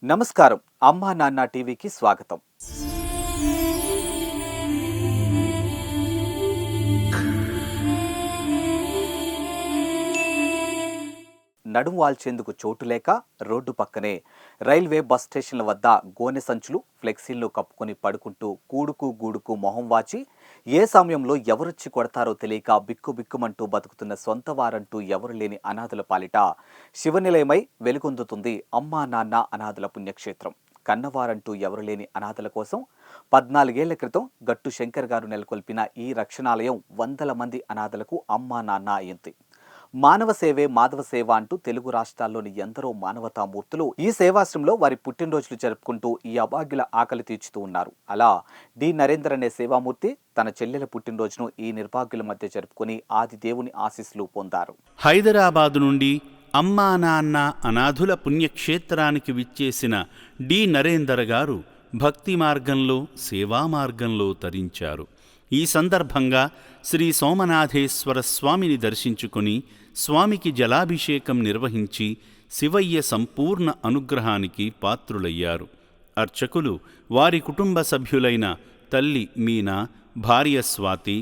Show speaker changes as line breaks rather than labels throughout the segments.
నమస్కారం. అమ్మా నాన్న టీవీకి స్వాగతం. నడుము వాల్చేందుకు చోటు లేక రోడ్డు పక్కనే రైల్వే బస్ స్టేషన్ల వద్ద గోనె సంచులు ఫ్లెక్సీల్లో కప్పుకొని పడుకుంటూ కూడుకు గూడుకు మొహం వాచి ఏ సమయంలో ఎవరొచ్చి కొడతారో తెలియక బిక్కుబిక్కుమంటూ బతుకుతున్న సొంత వారంటూ ఎవరు లేని అనాథుల పాలిట శివనిలయమై వెలుగొందుతుంది అమ్మా నాన్న అనాథుల పుణ్యక్షేత్రం. కన్నవారంటూ ఎవరు లేని అనాథల కోసం 14 ఏళ్ల క్రితం గట్టు శంకర్ గారు నెలకొల్పిన ఈ రక్షణాలయం వందల మంది అనాథలకు అమ్మా నాన్న అయింది. మానవ సేవే మాధవ సేవ అంటూ తెలుగు రాష్ట్రాల్లోని ఎందరో మానవతామూర్తులు ఈ సేవాశ్రమంలో వారి పుట్టినరోజులు జరుపుకుంటూ ఈ అభాగ్యుల ఆకలి తీర్చుతూ ఉన్నారు. అలా డి నరేందర్ అనే సేవామూర్తి తన చెల్లెల పుట్టినరోజును ఈ నిర్భాగ్యుల మధ్య జరుపుకుని ఆది దేవుని ఆశీస్సులు పొందారు.
హైదరాబాదు నుండి అమ్మా నాన్న అనాథుల పుణ్యక్షేత్రానికి విచ్చేసిన డి నరేందర్ గారు భక్తి మార్గంలో సేవా మార్గంలో తరించారు. ఈ సందర్భంగా శ్రీ సోమనాథేశ్వర స్వామిని దర్శించుకుని స్వామికి జలాభిషేకం నిర్వహించి శివయ్య సంపూర్ణ అనుగ్రహానికి పాత్రులయ్యారు. అర్చకులు వారి కుటుంబ సభ్యులైన తల్లి మీనా, భార్య స్వాతి,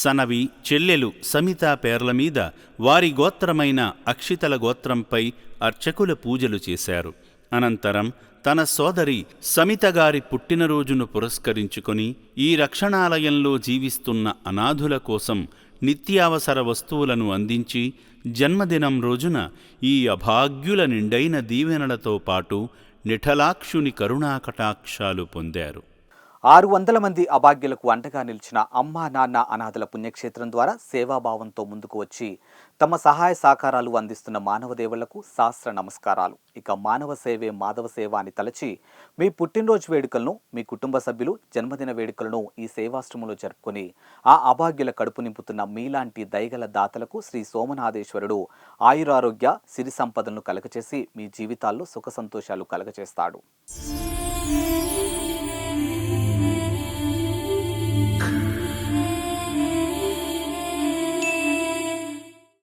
సనవి, చెల్లెలు సమిత పేర్ల మీద వారి గోత్రమైన అక్షితల గోత్రంపై అర్చకుల పూజలు చేశారు. అనంతరం తన సోదరి సమితగారి పుట్టినరోజును పురస్కరించుకొని ఈ రక్షణాలయంలో జీవిస్తున్న అనాథుల కోసం నిత్యావసర వస్తువులను అందించి జన్మదినం రోజున ఈ అభాగ్యుల నిండైన దీవెనలతో పాటు నిఠలాక్షుని కరుణాకటాక్షాలు పొందారు.
600 మంది అభాగ్యులకు అండగా నిలిచిన అమ్మా నాన్న అనాథల పుణ్యక్షేత్రం ద్వారా సేవాభావంతో ముందుకు వచ్చి తమ సహాయ సహకారాలు అందిస్తున్న మానవ దేవుళ్లకు శాస్త్ర నమస్కారాలు. ఇక మానవ సేవే మాధవ సేవ అని తలచి మీ పుట్టినరోజు వేడుకలను, మీ కుటుంబ సభ్యులు జన్మదిన వేడుకలను ఈ సేవాశ్రమంలో జరుపుకొని ఆ అభాగ్యుల కడుపు నింపుతున్న మీలాంటి దయగల దాతలకు శ్రీ సోమనాథేశ్వరుడు ఆయురారోగ్య సిరి సంపదలను కలగచేసి మీ జీవితాల్లో సుఖ సంతోషాలు కలగచేస్తాడు.